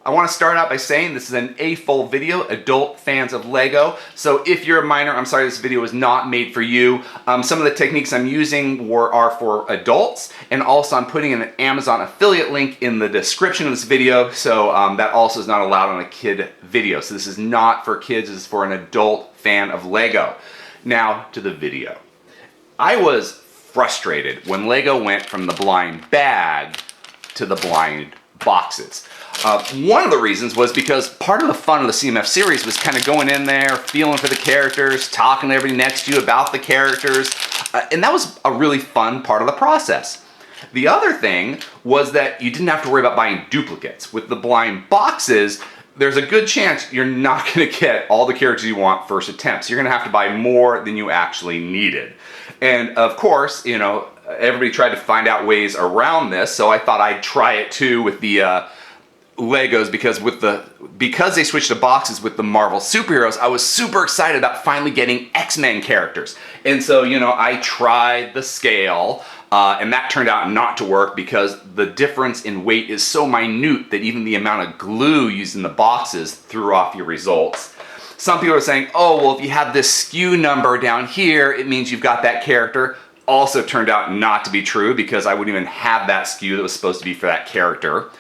I want to start out by saying this is an A-full video, adult fans of LEGO. So if you're a minor, I'm sorry this video is not made for you. Some of the techniques I'm using are for adults, and also I'm putting an Amazon affiliate link in the description of this video, so that also is not allowed on a kid video. So this is not for kids, this is for an adult fan of LEGO. Now to the video. I was frustrated when LEGO went from the blind bag to the blind boxes. One of the reasons was because part of the fun of the CMF series was kind of going in there, feeling for the characters, talking to everybody next to you about the characters, and that was a really fun part of the process. The other thing was that you didn't have to worry about buying duplicates. With the blind boxes, there's a good chance you're not going to get all the characters you want first attempts. You're going to have to buy more than you actually needed. And of course, you know, everybody tried to find out ways around this, so I thought I'd try it too with the Legos, because they switched to boxes with the Marvel superheroes. I was super excited about finally getting X-Men characters. And so, you know, I tried the scale, and that turned out not to work because the difference in weight is so minute that even the amount of glue used in the boxes threw off your results. Some people are saying, oh, well, if you have this SKU number down here, it means you've got that character. Also turned out not to be true because I wouldn't even have that SKU that was supposed to be for that character.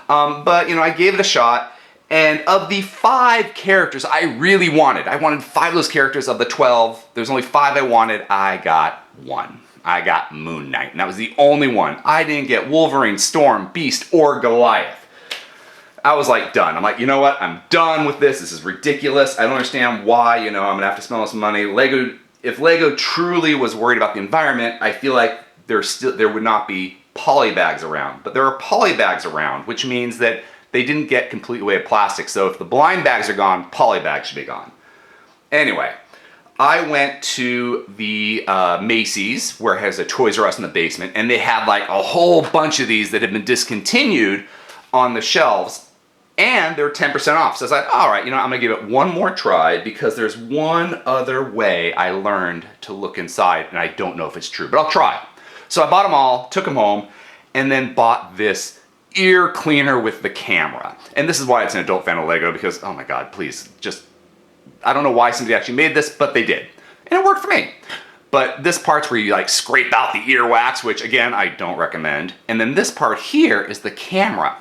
But, you know, I gave it a shot, and of the 5 characters I really wanted, I wanted 5 of those characters of the 12. There's only 5 I wanted. I got 1. I got Moon Knight, and that was the only one. I didn't get Wolverine, Storm, Beast, or Goliath. I was like done. I'm like, you know what? I'm done with this. This is ridiculous. I don't understand why, you know, I'm gonna have to spend all this money. If LEGO truly was worried about the environment, I feel like there would not be poly bags around. But there are poly bags around, which means that they didn't get completely away with plastic. So if the blind bags are gone, poly bags should be gone. Anyway, I went to the Macy's, where it has a Toys R Us in the basement, and they had like a whole bunch of these that had been discontinued on the shelves, and they're 10% off. So I was like, all right, you know, I'm gonna give it one more try because there's one other way I learned to look inside, and I don't know if it's true, but I'll try. So I bought them all, took them home, and then bought this ear cleaner with the camera. And this is why it's an adult fan of LEGO, because, oh my God, please, just, I don't know why somebody actually made this, but they did. And it worked for me. But this part's where you like scrape out the earwax, which again, I don't recommend. And then this part here is the camera.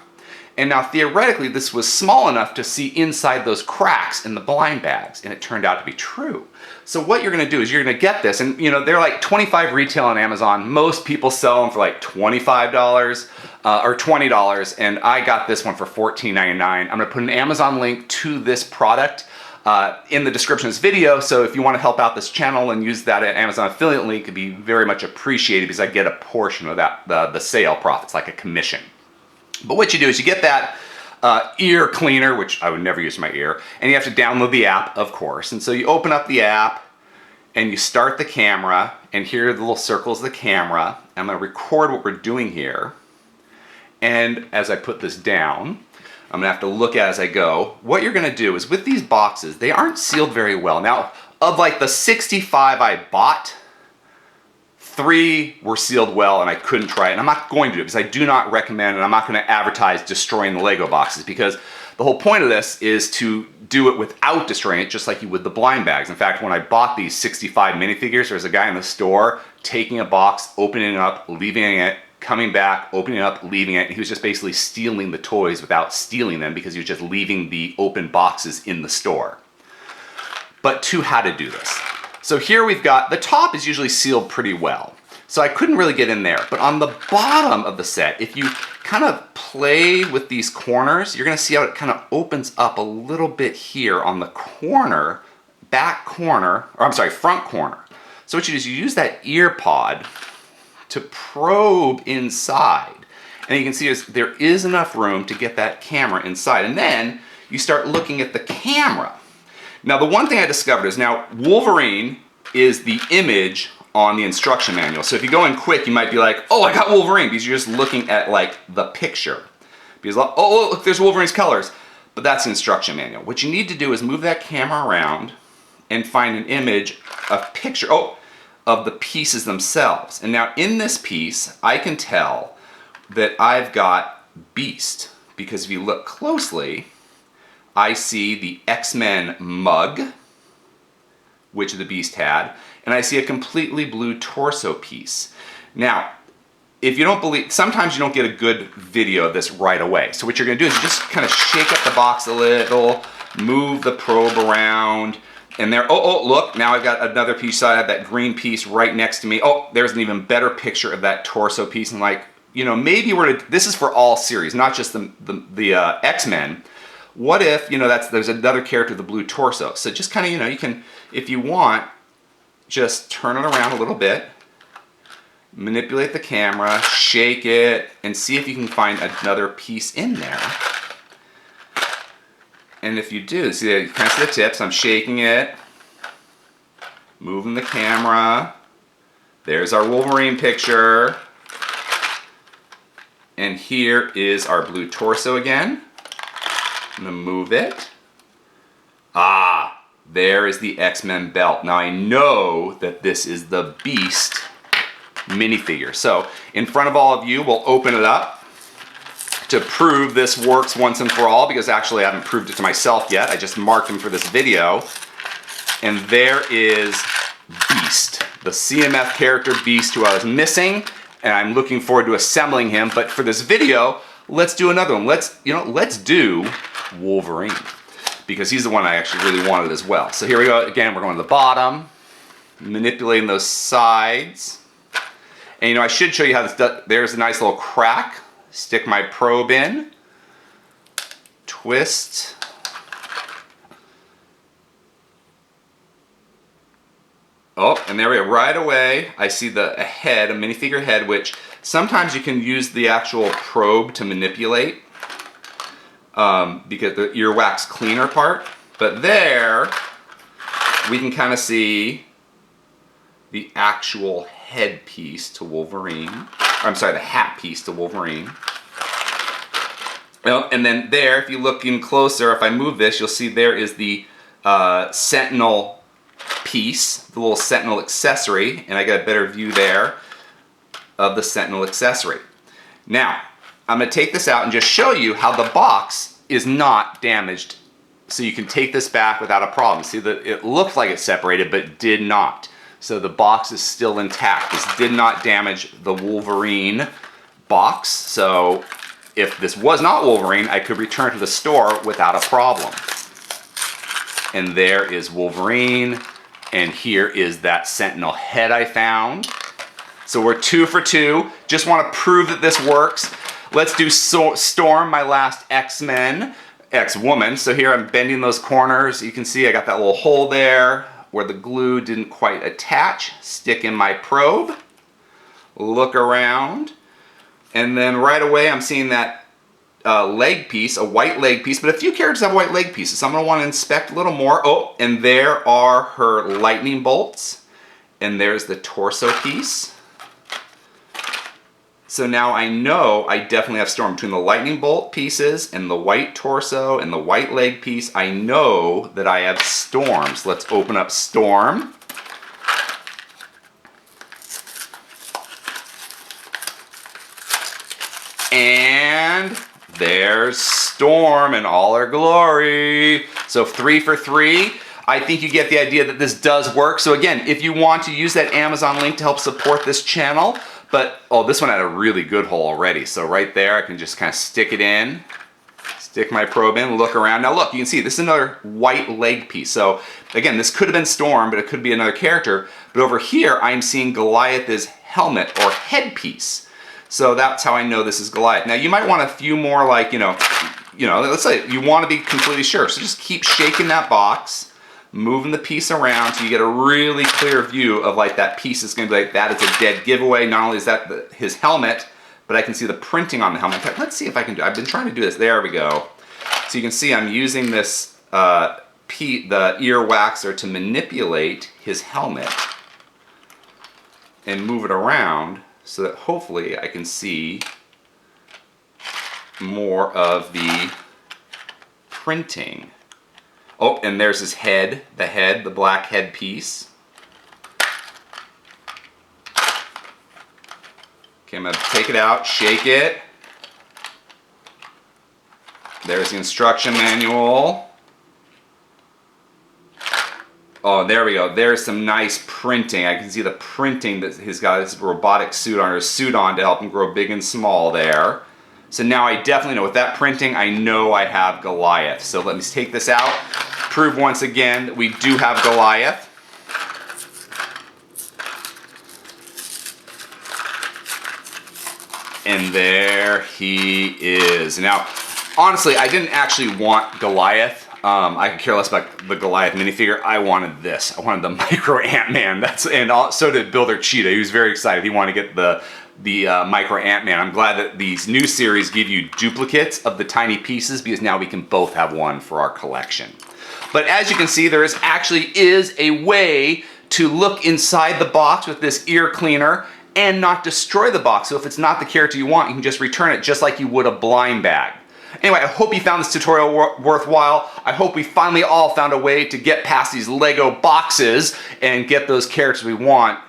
And now theoretically, this was small enough to see inside those cracks in the blind bags, and it turned out to be true. So what you're gonna do is you're gonna get this, and you know, they're like 25 retail on Amazon. Most people sell them for like $25 or $20, and I got this one for $14.99. I'm gonna put an Amazon link to this product in the description of this video, so if you wanna help out this channel and use that Amazon affiliate link, it'd be very much appreciated because I get a portion of that, the sale profits, like a commission. But what you do is you get that ear cleaner, which I would never use for my ear, and you have to download the app, of course. And so you open up the app and you start the camera, and here are the little circles of the camera. I'm gonna record what we're doing here. And as I put this down, I'm gonna have to look at it as I go. What you're gonna do is with these boxes, they aren't sealed very well. Now, of like the 65 I bought, 3 were sealed well and I couldn't try it, and I'm not going to do it because I do not recommend, and I'm not going to advertise destroying the LEGO boxes, because the whole point of this is to do it without destroying it, just like you would the blind bags. In fact, when I bought these 65 minifigures, there was a guy in the store taking a box, opening it up, leaving it, coming back, opening it up, leaving it, and he was just basically stealing the toys without stealing them because he was just leaving the open boxes in the store. But to how to do this. So here we've got, the top is usually sealed pretty well, so I couldn't really get in there. But on the bottom of the set, if you kind of play with these corners, you're gonna see how it kind of opens up a little bit here on the corner, back corner, or I'm sorry, front corner. So what you do is you use that ear pod to probe inside. And you can see there is enough room to get that camera inside. And then you start looking at the camera. Now, the one thing I discovered is now Wolverine is the image on the instruction manual. So if you go in quick, you might be like, oh, I got Wolverine, because you're just looking at like the picture. Because, oh, look, there's Wolverine's colors. But that's the instruction manual. What you need to do is move that camera around and find an image, a picture, of the pieces themselves. And now in this piece, I can tell that I've got Beast, because if you look closely, I see the X-Men mug, which the Beast had, and I see a completely blue torso piece. Now, if you don't believe, sometimes you don't get a good video of this right away. So what you're gonna do is you just kind of shake up the box a little, move the probe around, and there, oh, look, now I've got another piece. So I have that green piece right next to me. Oh, there's an even better picture of that torso piece. And like, you know, maybe this is for all series, not just the X-Men. What if, you know, there's another character, the blue torso. So just kind of, you know, you can, if you want, just turn it around a little bit, manipulate the camera, shake it, and see if you can find another piece in there. And if you do, see, you kind of see the tips. I'm shaking it, moving the camera. There's our Wolverine picture. And here is our blue torso again. I'm gonna move it. Ah, there is the X-Men belt. Now I know that this is the Beast minifigure. So in front of all of you, we'll open it up to prove this works once and for all, because actually I haven't proved it to myself yet. I just marked him for this video. And there is Beast, the CMF character Beast, who I was missing, and I'm looking forward to assembling him. But for this video, let's do another one. Let's do Wolverine, because he's the one I actually really wanted as well. So here we go. Again, we're going to the bottom, manipulating those sides. And you know, I should show you how this does. There's a nice little crack. Stick my probe in, twist, oh, and there we go. Right away, I see a head, a minifigure head, which sometimes you can use the actual probe to manipulate, because the earwax cleaner part. But there, we can kind of see the actual head piece to Wolverine. I'm sorry, the hat piece to Wolverine. Well, and then there, if you look in closer, if I move this, you'll see there is the Sentinel piece, the little Sentinel accessory, and I got a better view there of the Sentinel accessory. Now, I'm going to take this out and just show you how the box is not damaged. So you can take this back without a problem. See, that it looked like it separated, but did not. So the box is still intact. This did not damage the Wolverine box. So if this was not Wolverine, I could return to the store without a problem. And there is Wolverine. And here is that Sentinel head I found. So we're 2 for 2. Just want to prove that this works. Let's do Storm, my last X-Men, X-Woman. So here I'm bending those corners. You can see I got that little hole there where the glue didn't quite attach. Stick in my probe, look around, and then right away I'm seeing that leg piece, a white leg piece, but a few characters have white leg pieces, so I'm going to want to inspect a little more. Oh, and there are her lightning bolts, and there's the torso piece. So now I know I definitely have Storm. Between the lightning bolt pieces and the white torso and the white leg piece, I know that I have Storm. So let's open up Storm. And there's Storm in all her glory. So 3 for 3. I think you get the idea that this does work. So again, if you want to use that Amazon link to help support this channel, but, oh, this one had a really good hole already. So right there, I can just kind of stick it in, stick my probe in, look around. Now look, you can see this is another white leg piece. So again, this could have been Storm, but it could be another character. But over here, I'm seeing Goliath's helmet or headpiece. So that's how I know this is Goliath. Now you might want a few more, like, you know, let's say you want to be completely sure. So just keep shaking that box, moving the piece around so you get a really clear view of like that piece is going to be like, that is a dead giveaway. Not only is that his helmet, but I can see the printing on the helmet. Let's see if I can do, I've been trying to do this. There we go. So you can see I'm using this, the ear waxer to manipulate his helmet and move it around so that hopefully I can see more of the printing. Oh, and there's his head, the black head piece. Okay, I'm going to take it out, shake it. There's the instruction manual. Oh, there we go. There's some nice printing. I can see the printing that he's got his robotic suit on, or suit on, to help him grow big and small there. So now I definitely know with that printing, I know I have Goliath. So let me take this out, prove once again that we do have Goliath. And there he is. Now, honestly, I didn't actually want Goliath. I could care less about the Goliath minifigure. I wanted this. I wanted the Micro Ant-Man. So did Builder Cheetah. He was very excited. He wanted to get the Micro Ant-Man. I'm glad that these new series give you duplicates of the tiny pieces, because now we can both have one for our collection. But as you can see, there actually is a way to look inside the box with this ear cleaner and not destroy the box. So if it's not the character you want, you can just return it just like you would a blind bag. Anyway, I hope you found this tutorial worthwhile. I hope we finally all found a way to get past these Lego boxes and get those characters we want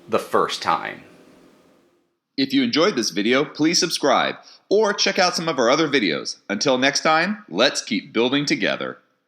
the first time. If you enjoyed this video, please subscribe or check out some of our other videos. Until next time, let's keep building together.